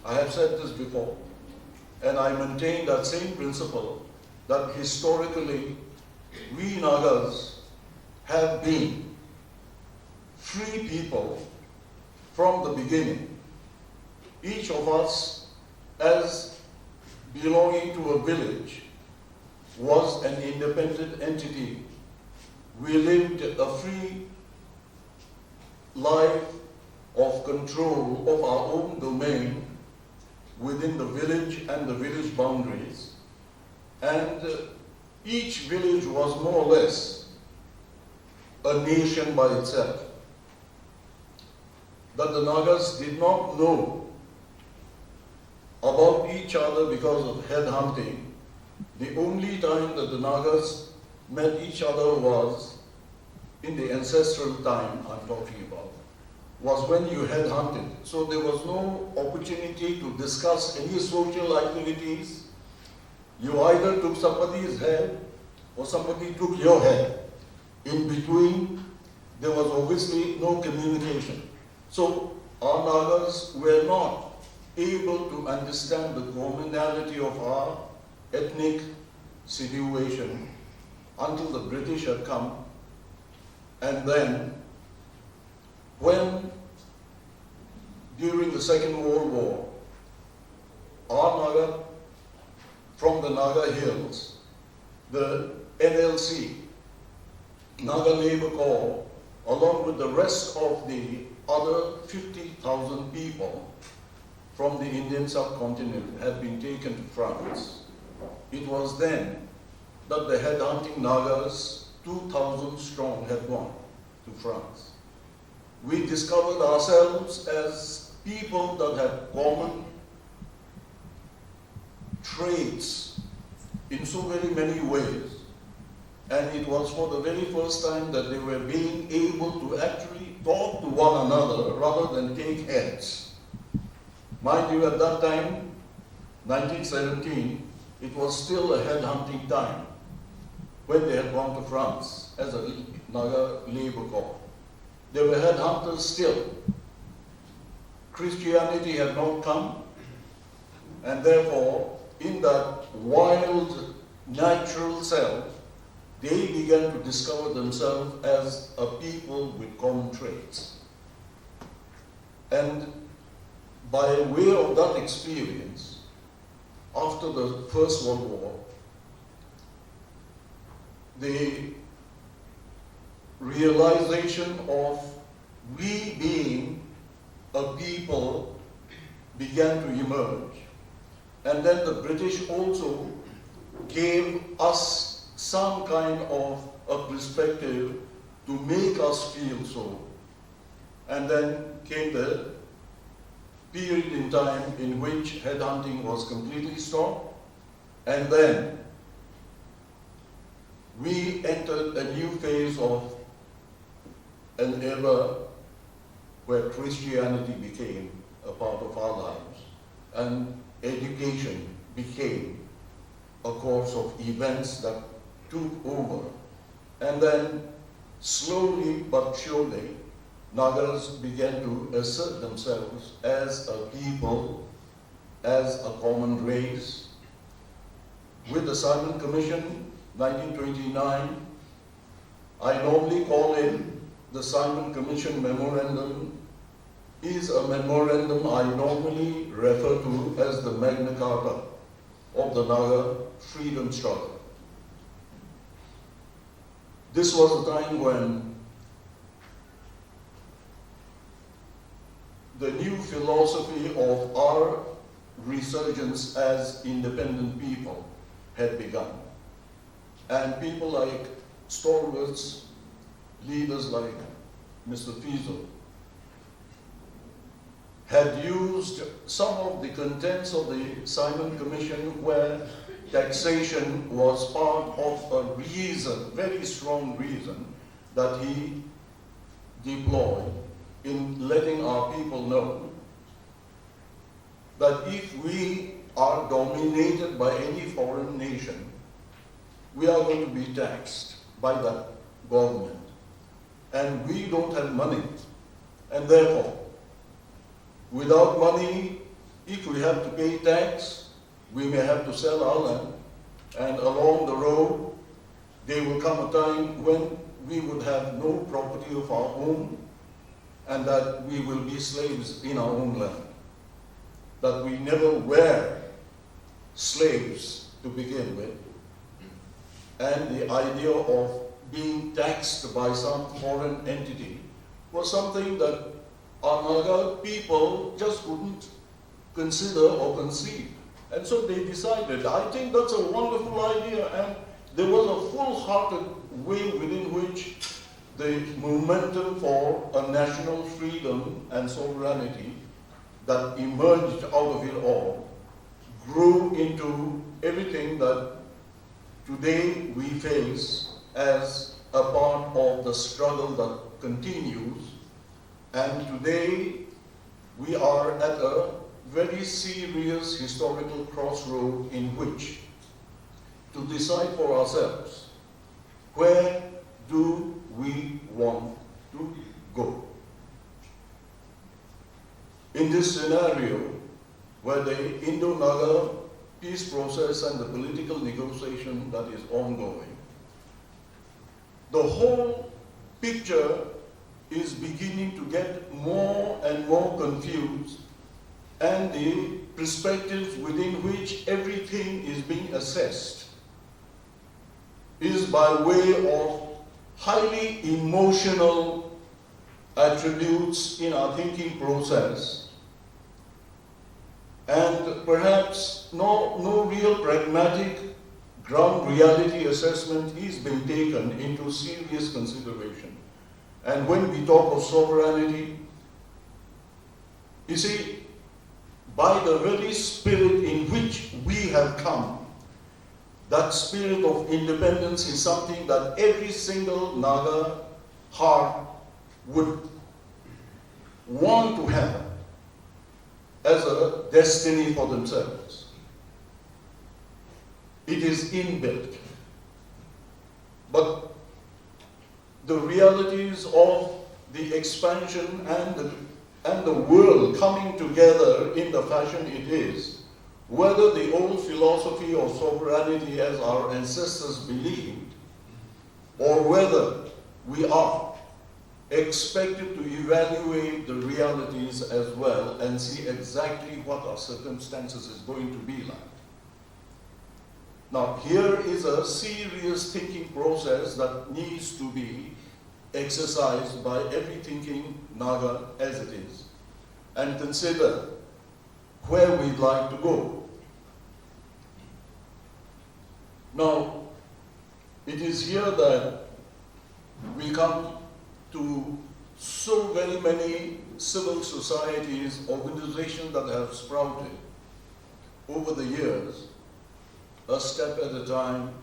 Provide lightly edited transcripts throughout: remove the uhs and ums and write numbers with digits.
I have said this before, and I maintain that same principle, that historically we Nagas have been free people from the beginning. Each of us, as belonging to a village, was an independent entity. We lived a free life of control of our own domain within the village and the village boundaries. And each village was more or less a nation by itself. That the Nagas did not know about each other because of headhunting. The only time that the Nagas met each other was in the ancestral time I'm talking about, was when you headhunted. So there was no opportunity to discuss any social activities. You either took somebody's head or somebody took your head. In between, there was obviously no communication. So our Nagas were not able to understand the commonality of our ethnic situation until the British had come. And then, when during the Second World War, our Naga from the Naga Hills, the NLC, Naga Labour Corps, along with the rest of the other 50,000 people from the Indian subcontinent had been taken to France. It was then that the headhunting Nagas, 2,000 strong, had gone to France. We discovered ourselves as people that had common traits in so very many ways. And it was for the very first time that they were being able to actually talk to one another rather than take heads. Mind you, at that time, 1917, it was still a headhunting time when they had gone to France as a Naga Labour Corps. They were headhunters still. Christianity had not come, and therefore, in that wild, natural self, they began to discover themselves as a people with common traits. And by way of that experience, after the First World War, the realization of we being a people began to emerge. And then the British also gave us some kind of a perspective to make us feel so. And then came the period in time in which headhunting was completely stopped. And then we entered a new phase of an era where Christianity became a part of our lives and education became a course of events that took over. And then slowly but surely, Nagas began to assert themselves as a people, as a common race. With the Simon Commission, 1929, I normally call it the Simon Commission Memorandum is a memorandum I normally refer to as the Magna Carta of the Naga freedom struggle. This was a time when the new philosophy of our resurgence as independent people had begun. And people like stalwarts, leaders like Mr. Phizo, had used some of the contents of the Simon Commission where taxation was part of a reason, very strong reason, that he deployed in letting our people know that if we are dominated by any foreign nation, we are going to be taxed by that government. And we don't have money. And therefore, without money, if we have to pay tax, we may have to sell our land. And along the road, there will come a time when we would have no property of our own, and that we will be slaves in our own land. That we never were slaves to begin with. And the idea of being taxed by some foreign entity was something that our Naga people just couldn't consider or conceive. And so they decided, I think that's a wonderful idea, and there was a full-hearted way within which the momentum for a national freedom and sovereignty that emerged out of it all grew into everything that today we face as a part of the struggle that continues. And today we are at a very serious historical crossroad in which to decide for ourselves, where do we want to go? In this scenario, where the Indo-Naga peace process and the political negotiation that is ongoing, the whole picture is beginning to get more and more confused, and the perspectives within which everything is being assessed is by way of highly emotional attributes in our thinking process, and perhaps no real pragmatic ground reality assessment is being taken into serious consideration. And when we talk of sovereignty, you see, by the very spirit in which we have come, that spirit of independence is something that every single Naga heart would want to have as a destiny for themselves. It is inbuilt. But the realities of the expansion and the world coming together in the fashion it is, whether the old philosophy of sovereignty as our ancestors believed, or whether we are expected to evaluate the realities as well and see exactly what our circumstances is going to be like. Now, here is a serious thinking process that needs to be exercised by every thinking Naga as it is, and consider where we'd like to go. Now, it is here that we come to so very many civil societies, organizations that have sprouted over the years, a step at a time,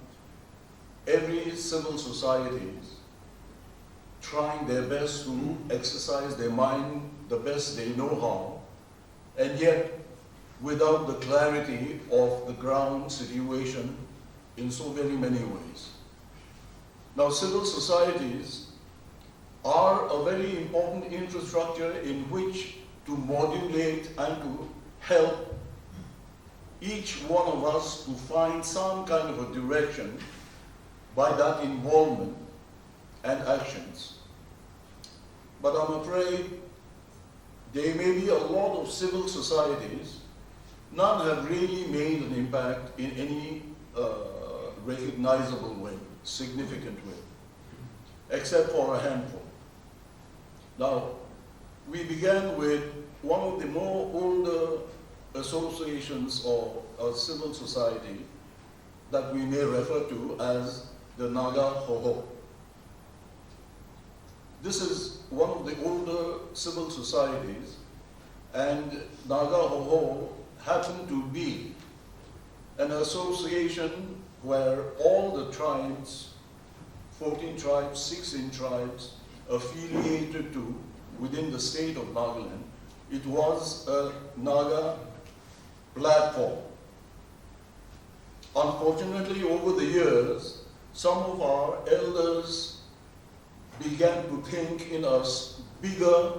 every civil societies trying their best to exercise their mind the best they know how, and yet without the clarity of the ground situation in so very many ways. Now, civil societies are a very important infrastructure in which to modulate and to help each one of us to find some kind of a direction by that involvement and actions. But I'm afraid there may be a lot of civil societies, none have really made an impact in any recognizable way, significant way, except for a handful. Now, we began with one of the more older associations or a civil society that we may refer to as the Naga Hoho. This is one of the older civil societies, and Naga Hoho happened to be an association where all the tribes, 14 tribes, 16 tribes, affiliated to within the state of Nagaland. It was a Naga platform. Unfortunately, over the years, some of our elders began to think in a bigger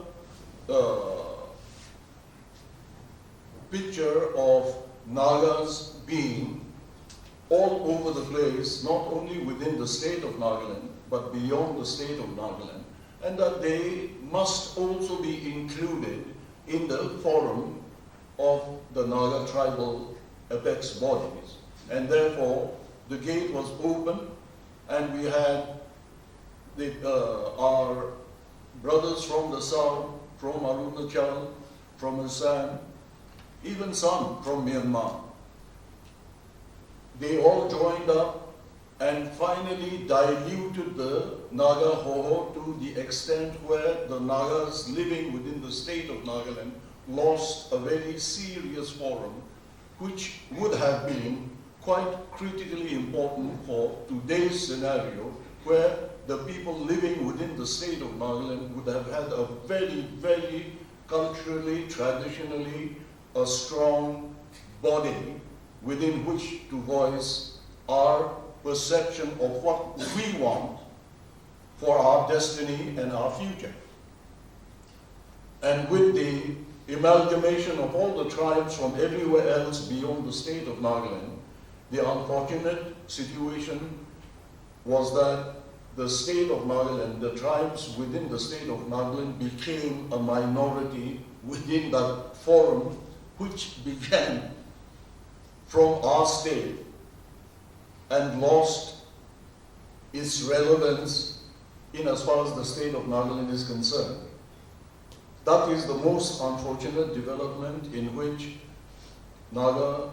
picture of Nagas being all over the place, not only within the state of Nagaland, but beyond the state of Nagaland, and that they must also be included in the forum of the Naga tribal apex bodies. And therefore, the gate was open, and we had our brothers from the south, from Arunachal, from Assam, even some from Myanmar. They all joined up and finally diluted the Naga Hoho to the extent where the Nagas living within the state of Nagaland lost a very serious forum, which would have been quite critically important for today's scenario, where the people living within the state of Nagaland would have had a very, very culturally, traditionally, a strong body within which to voice our perception of what we want for our destiny and our future. And with the amalgamation of all the tribes from everywhere else beyond the state of Nagaland, the unfortunate situation was that the state of Nagaland, the tribes within the state of Nagaland became a minority within that forum, which began from our state and lost its relevance in as far as the state of Nagaland is concerned. That is the most unfortunate development in which Naga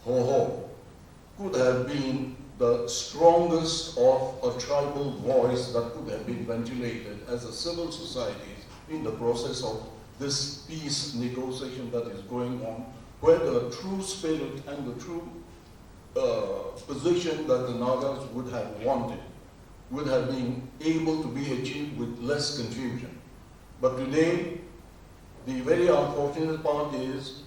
Hoho could have been the strongest of a tribal voice that could have been ventilated as a civil society in the process of this peace negotiation that is going on, where the true spirit and the true position that the Nagas would have wanted would have been able to be achieved with less confusion. But today, the very unfortunate part is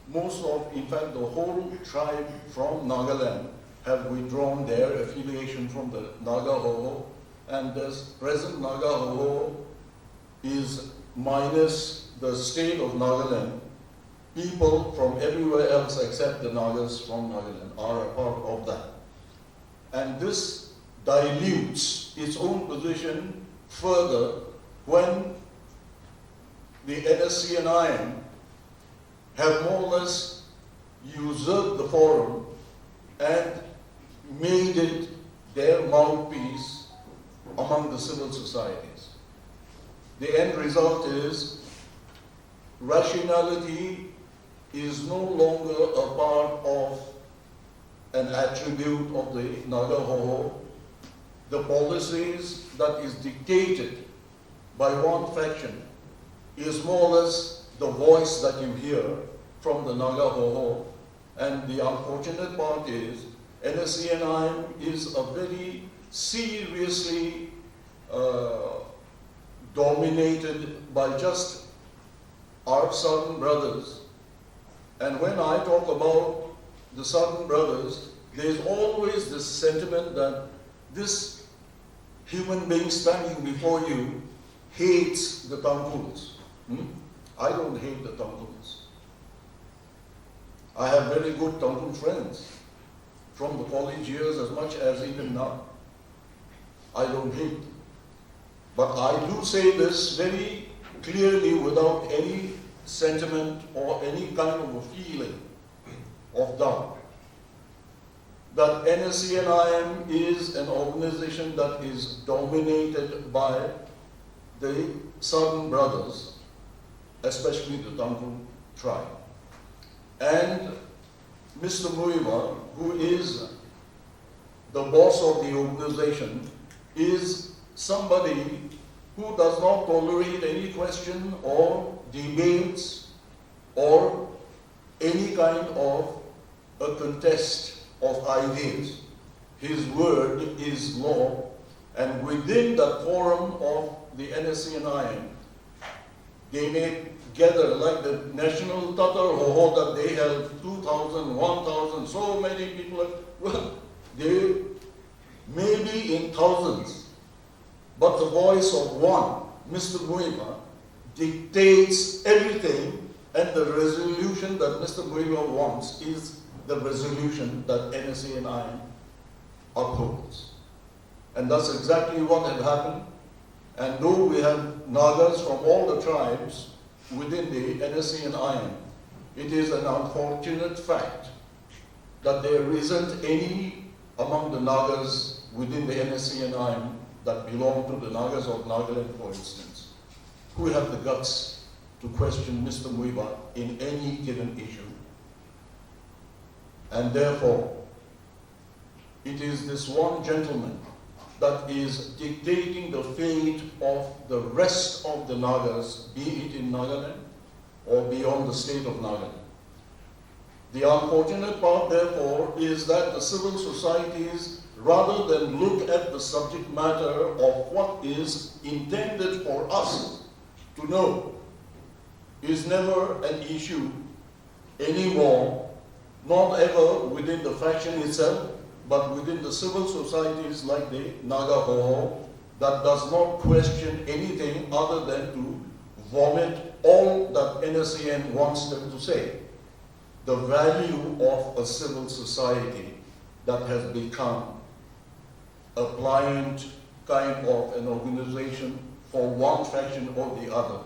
most of, in fact, the whole tribe from Nagaland have withdrawn their affiliation from the Naga Hoho, and this present Naga Hoho is minus the state of Nagaland. People from everywhere else except the Nagas from Nagaland are a part of that. And this dilutes its own position further when the NSCN-IM have more or less usurped the forum and made it their mouthpiece among the civil societies. The end result is rationality is no longer a part of an attribute of the Naga Hoho. The policies that is dictated by one faction is more or less the voice that you hear from the Naga Hoho. And the unfortunate part is NSCN-IM is a very seriously dominated by just our southern brothers. And when I talk about the southern brothers, there's always this sentiment that this human being standing before you hates the Tanghuls. I don't hate the Tanghuls. I have very good Tanghul friends from the college years as much as even now. I don't hate them. But I do say this very clearly without any sentiment or any kind of a feeling of doubt, that NSCN-IM is an organization that is dominated by the southern brothers, especially the Tanghul tribe. And Mr. Muiwa, who is the boss of the organization, is somebody who does not tolerate any question or debates or any kind of a contest of ideas. His word is law, and within that forum of the NSCN-IM, they may gather like the national Tatar Hoho that they held 2,000, 1,000, so many people. Well, they may be in thousands, but the voice of one, Mr. Muiva, dictates everything, and the resolution that Mr. Muiva wants is the resolution that NSCN-IM upholds. And that's exactly what had happened. And though we have Nagas from all the tribes within the NSCN-IM, it is an unfortunate fact that there isn't any among the Nagas within the NSCN-IM that belong to the Nagas of Nagaland, for instance, who have the guts to question Mr. Muiva in any given issue. And therefore, it is this one gentleman that is dictating the fate of the rest of the Nagas, be it in Nagaland or beyond the state of Nagaland. The unfortunate part, therefore, is that the civil societies, rather than look at the subject matter of what is intended for us to know, is never an issue anymore, not ever within the faction itself, but within the civil societies like the Naga Hoho, that does not question anything other than to vomit all that NSCN wants them to say. The value of a civil society that has become a pliant kind of an organization for one faction or the other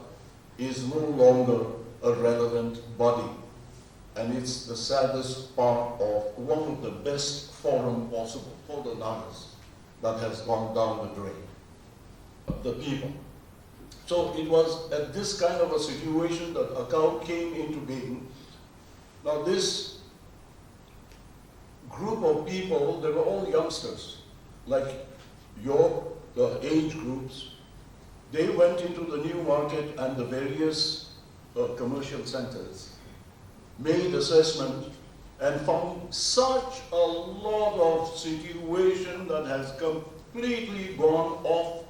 is no longer a relevant body. And it's the saddest part of one of the best forum possible for the Nagas that has gone down the drain. The people. So it was at this kind of a situation that ACAU came into being. Now this group of people, they were all youngsters, like the age groups. They went into the new market and the various commercial centers, made assessment, and found such a lot of situation that has completely gone off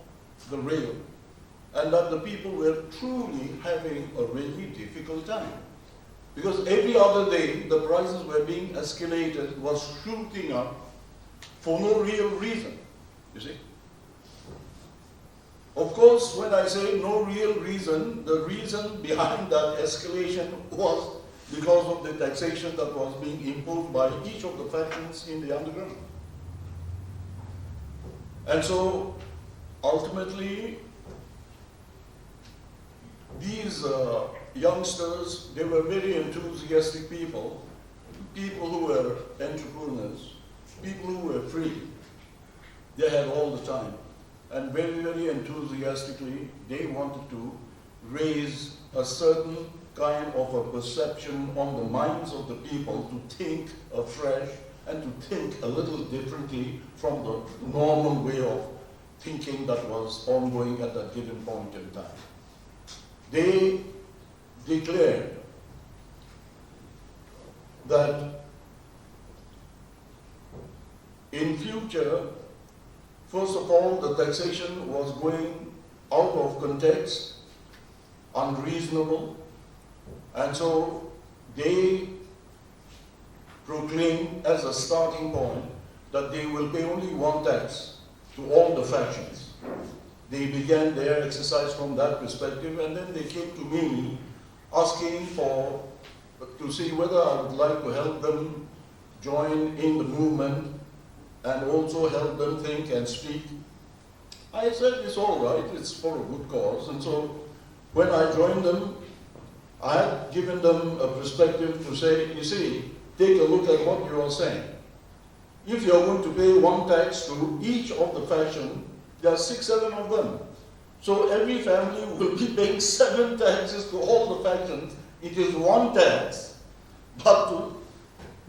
the rail, and that the people were truly having a really difficult time. Because every other day, the prices were being escalated, was shooting up for no real reason, you see. Of course, when I say no real reason, the reason behind that escalation was because of the taxation that was being imposed by each of the factions in the underground. And so, ultimately, these youngsters, they were very enthusiastic people, people who were entrepreneurs, people who were free. They had all the time. And very, very enthusiastically, they wanted to raise a certain kind of a perception on the minds of the people to think afresh and to think a little differently from the normal way of thinking that was ongoing at that given point in time. They declared that in future, first of all, the taxation was going out of context, unreasonable, and so they proclaimed as a starting point that they will pay only one tax to all the factions. They began their exercise from that perspective, and then they came to me asking to see whether I would like to help them join in the movement and also help them think and speak. I said, it's all right, it's for a good cause. And so when I joined them, I had given them a perspective to say, you see, take a look at what you are saying. If you are going to pay one tax to each of the faction, there are 6, 7 of them. So every family will be paying 7 taxes to all the factions. It is one tax, but to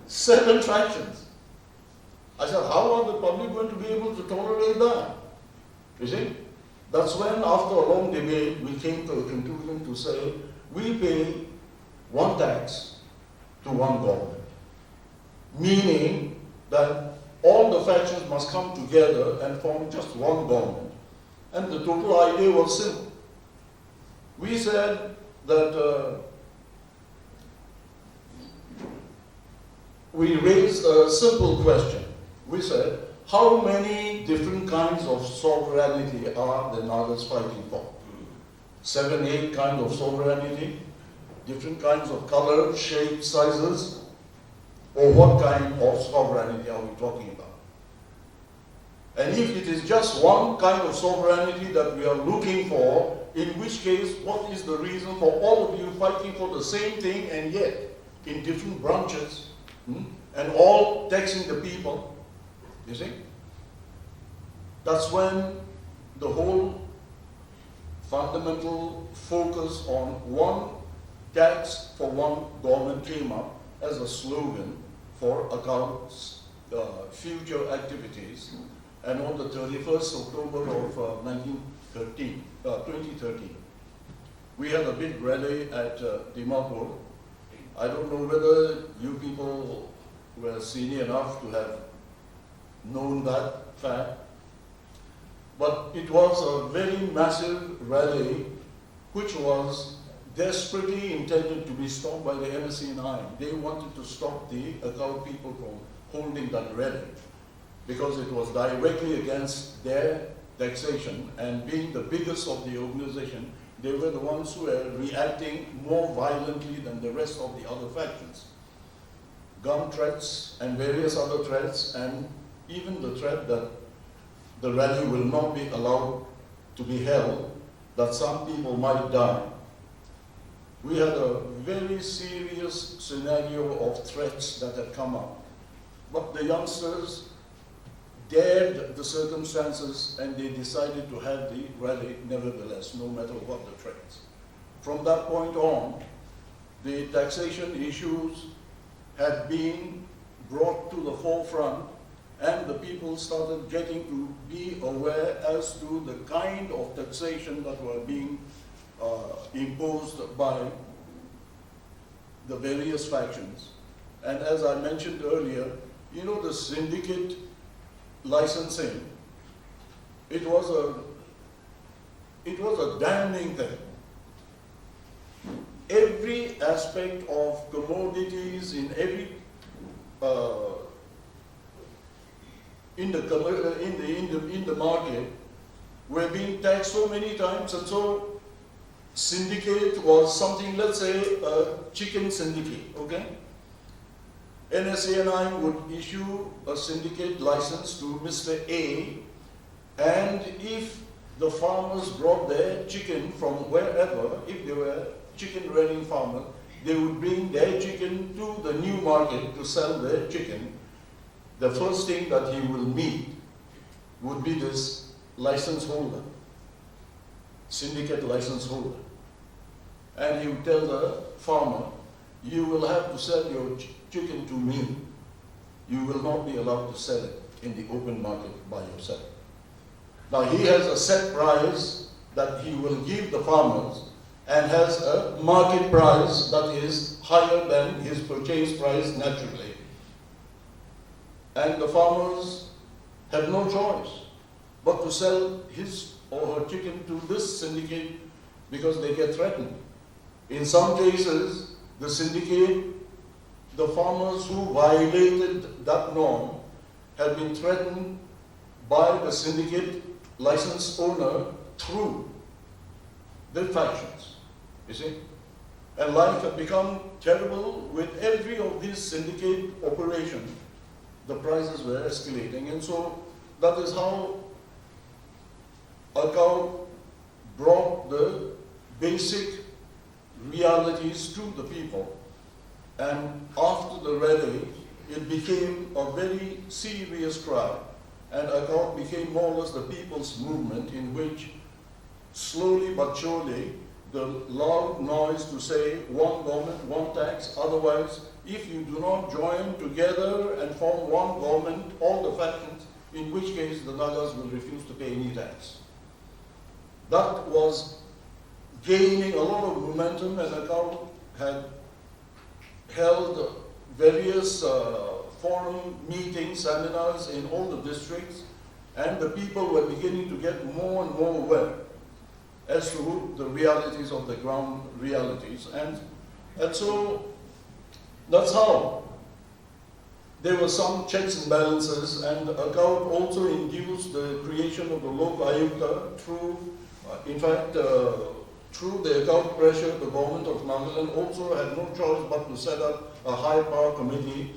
7 factions. I said, how are the public going to be able to tolerate that? You see? That's when, after a long debate, we came to a conclusion to say, we pay one tax to one government. meaning that all the factions must come together and form just one government. And the total idea was simple. We said that we raised a simple question. We said, how many different kinds of sovereignty are the Nagas fighting for? 7, 8 kinds of sovereignty, different kinds of color, shape, sizes, or what kind of sovereignty are we talking about? And if it is just one kind of sovereignty that we are looking for, in which case, what is the reason for all of you fighting for the same thing and yet in different branches, and all taxing the people? You see? That's when the whole fundamental focus on one tax for one government came up as a slogan for ACAU's future activities. And on the 31st October of 2013, we had a big rally at Dimapur. I don't know whether you people were senior enough to have known that fact, but it was a very massive rally which was desperately intended to be stopped by the NSCN-IM. They wanted to stop the ACAU people from holding that rally because it was directly against their taxation, and being the biggest of the organization, they were the ones who were reacting more violently than the rest of the other factions. Gun threats and various other threats, and even the threat that the rally will not be allowed to be held, that some people might die. We had a very serious scenario of threats that had come up. But the youngsters dared the circumstances and they decided to have the rally nevertheless, no matter what the threats. From that point on, the taxation issues had been brought to the forefront, and the people started getting to be aware as to the kind of taxation that were being imposed by the various factions. And as I mentioned earlier, you know, the syndicate licensing, it was a damning thing. Every aspect of commodities in every in the market were being taxed so many times, and so syndicate was something, let's say a chicken syndicate, okay? NSCN-IM would issue a syndicate license to Mr. A, and if the farmers brought their chicken from wherever, if they were chicken rearing farmers, they would bring their chicken to the new market to sell their chicken. The first thing that he will meet would be this license holder, syndicate license holder. And he would tell the farmer, you will have to sell your chicken to me. You will not be allowed to sell it in the open market by yourself. Now he has a set price that he will give the farmers and has a market price that is higher than his purchase price naturally. And the farmers have no choice but to sell his or her chicken to this syndicate because they get threatened. In some cases, the syndicate, the farmers who violated that norm have been threatened by the syndicate license owner through the factions, you see. And life had become terrible with every of these syndicate operations. The prices were escalating, and so that is how ACAU brought the basic realities to the people. And after the rally, it became a very serious cry, and ACAU became more or less the people's movement, in which slowly but surely the loud noise to say one government, one tax, otherwise if you do not join together and form one government, all the factions, in which case the Nagas will refuse to pay any tax. That was gaining a lot of momentum, and ACAU had held various forum meetings, seminars in all the districts, and the people were beginning to get more and more aware as to the realities of the ground realities. And so that's how there were some checks and balances, and ACAUT also induced the creation of the Lok Ayukta through, through the ACAUT pressure, the government of Nagaland also had no choice but to set up a high power committee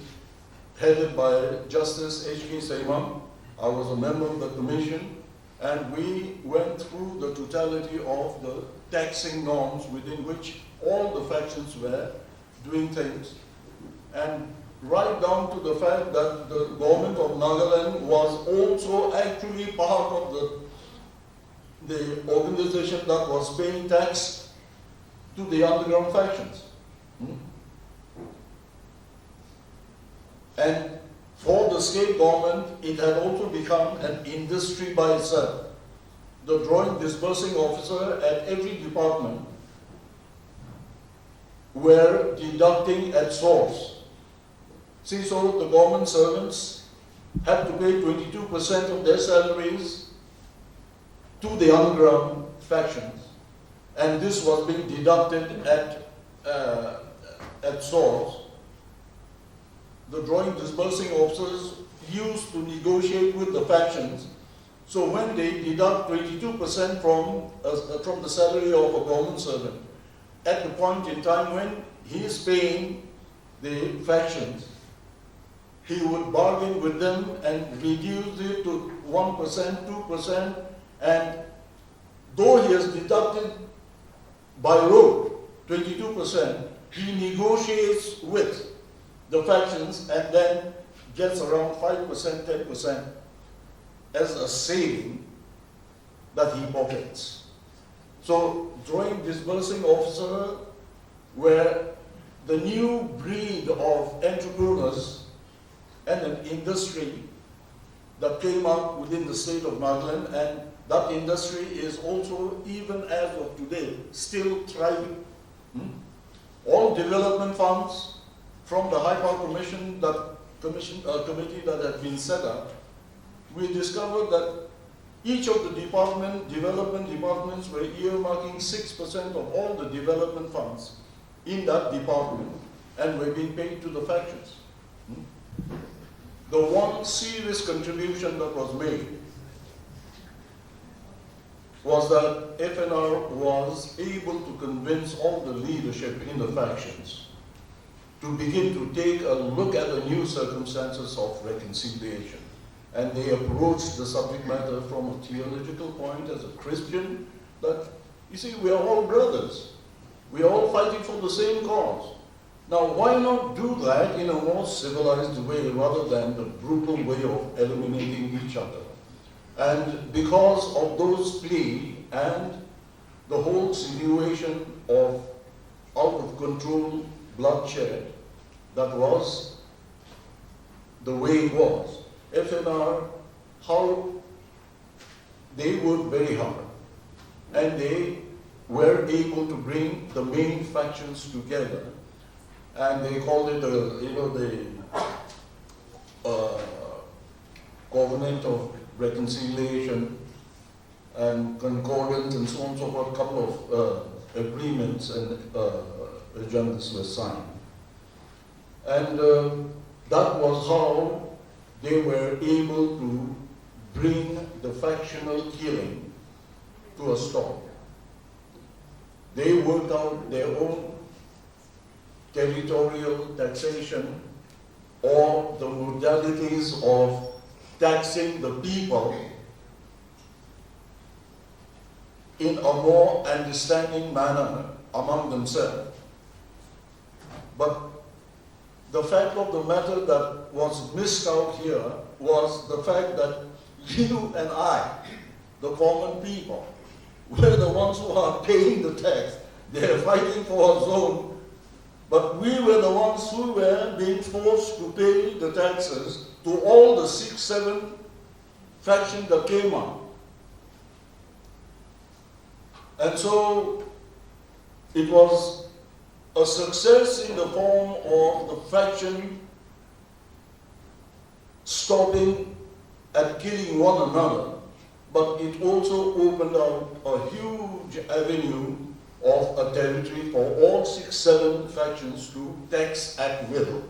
headed by Justice KK Sema. I was a member of the commission, and we went through the totality of the taxing norms within which all the factions were doing things, and right down to the fact that the government of Nagaland was also actually part of the organization that was paying tax to the underground factions. And for the state government, it had also become an industry by itself. The drawing disbursing officer at every department were deducting at source. See, so the government servants had to pay 22% of their salaries to the underground factions, and this was being deducted at source. The drawing disbursing officers used to negotiate with the factions. So when they deduct 22% from the salary of a government servant, at the point in time when he is paying the factions, he would bargain with them and reduce it to 1%, 2%, and though he has deducted by law 22%, he negotiates with the factions and then gets around 5%, 10% as a saving that he pockets. So drawing disbursing officer were the new breed of entrepreneurs and an industry that came up within the state of Nagaland, and that industry is also, even as of today, still thriving. All development funds from the High Power Commission, committee that had been set up, we discovered that each of the development departments were earmarking 6% of all the development funds in that department and were being paid to the factions. The one serious contribution that was made was that FNR was able to convince all the leadership in the factions to begin to take a look at the new circumstances of reconciliation. And they approached the subject matter from a theological point as a Christian, that, you see, we are all brothers. We are all fighting for the same cause. Now, why not do that in a more civilized way rather than the brutal way of eliminating each other? And because of those plea and the whole situation of out of control bloodshed that was the way it was, FNR, how they worked very hard, and they were able to bring the main factions together, and they called it the Covenant of Reconciliation and Concordance and so on and so forth. A couple of agreements and agendas were signed, and that was how they were able to bring the factional killing to a stop. They worked out their own territorial taxation or the modalities of taxing the people in a more understanding manner among themselves. But the fact of the matter that was missed out here was the fact that you and I, the common people, were the ones who are paying the tax. They are fighting for our zone, but we were the ones who were being forced to pay the taxes to all the 6, 7 factions that came up. And so it was a success in the form of the faction stopping at killing one another, but it also opened out a huge avenue of a territory for all 6-7 factions to tax at will.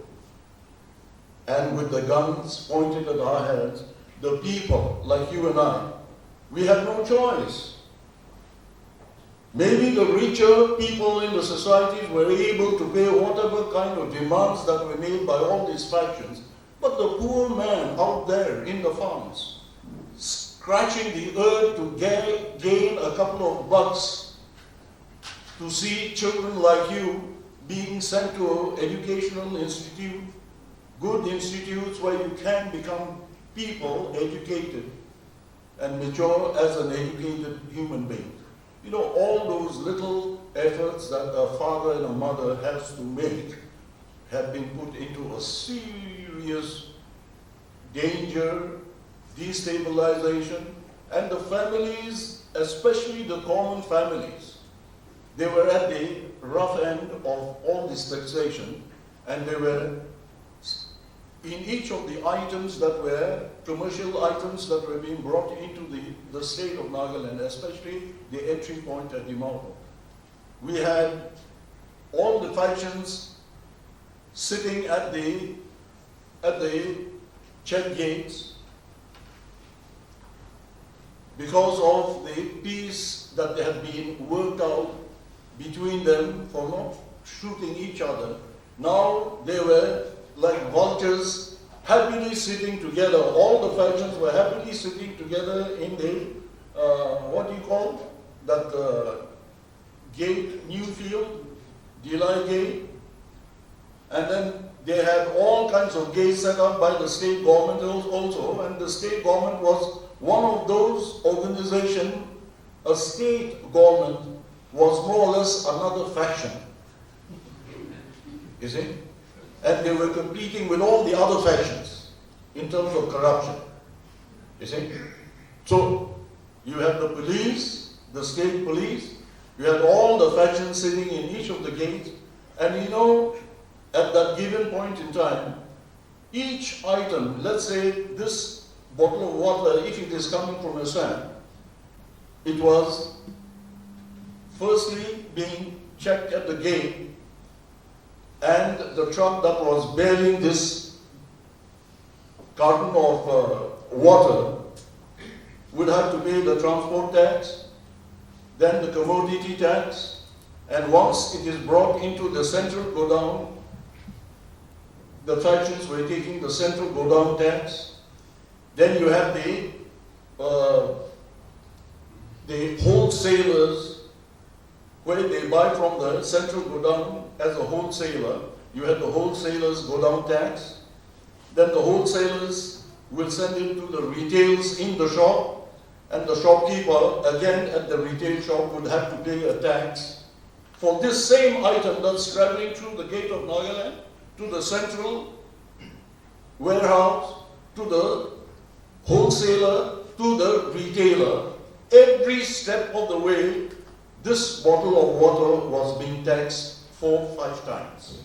And with the guns pointed at our heads, the people, like you and I, we had no choice. Maybe the richer people in the societies were able to pay whatever kind of demands that were made by all these factions, but the poor man out there in the farms, scratching the earth to gain a couple of bucks, to see children like you being sent to an educational institute, good institutes where you can become people educated and mature as an educated human being. You know, all those little efforts that a father and a mother has to make have been put into a serious danger, destabilization, and the families, especially the common families, they were at the rough end of all this taxation, and they were in each of the items that were commercial items that were being brought into the state of Nagaland, especially the entry point at Dimapur. We had all the factions sitting at the check gates because of the peace that had been worked out between them for not shooting each other. Now they were like vultures, happily sitting together. All the factions were happily sitting together in the, what do you call that gate, Newfield, Delay Gate. And then they had all kinds of gates set up by the state government also, and the state government was one of those organizations. A state government was more or less another faction, you see? And they were competing with all the other factions in terms of corruption, you see? So you have the police, the state police, you had all the factions sitting in each of the gates, and you know, at that given point in time, each item, let's say this bottle of water, if it is coming from Assam, it was firstly being checked at the gate, and the truck that was bearing this carton of water would have to pay the transport tax, then the commodity tax, and once it is brought into the central godown, the factions were taking the central godown tax. Then you have the wholesalers, where they buy from the central godown as a wholesaler. You have the wholesalers godown tax. Then the wholesalers will send it to the retails in the shop, and the shopkeeper, again at the retail shop, would have to pay a tax for this same item that's traveling through the gate of Nagaland to the central warehouse, to the wholesaler, to the retailer. Every step of the way, this bottle of water was being taxed 4-5 times.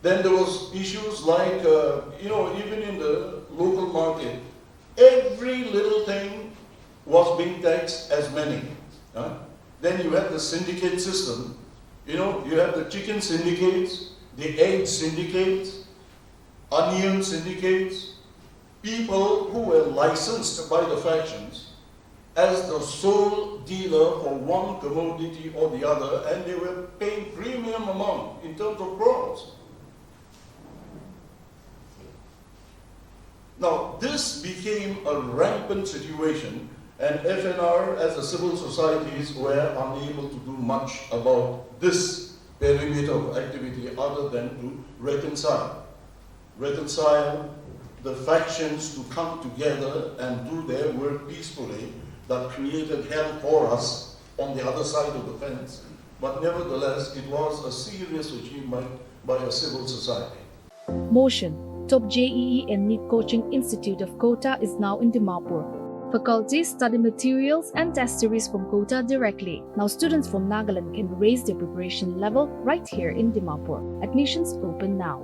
Then there was issues like, you know, even in the local market, every little thing was being taxed as many. Then you had the syndicate system. You know, you have the chicken syndicates, the egg syndicates, onion syndicates, people who were licensed by the factions as the sole dealer for one commodity or the other, and they were paying premium amount in terms of crores. Now, this became a rampant situation, and FNR as a civil societies were unable to do much about this perimeter of activity other than to reconcile the factions to come together and do their work peacefully. That created hell for us on the other side of the fence. But nevertheless, it was a serious achievement by a civil society. Motion, top JEE and NEET Coaching Institute of Kota is now in Dimapur. Faculties study materials and test series from Kota directly. Now students from Nagaland can raise their preparation level right here in Dimapur. Admissions open now.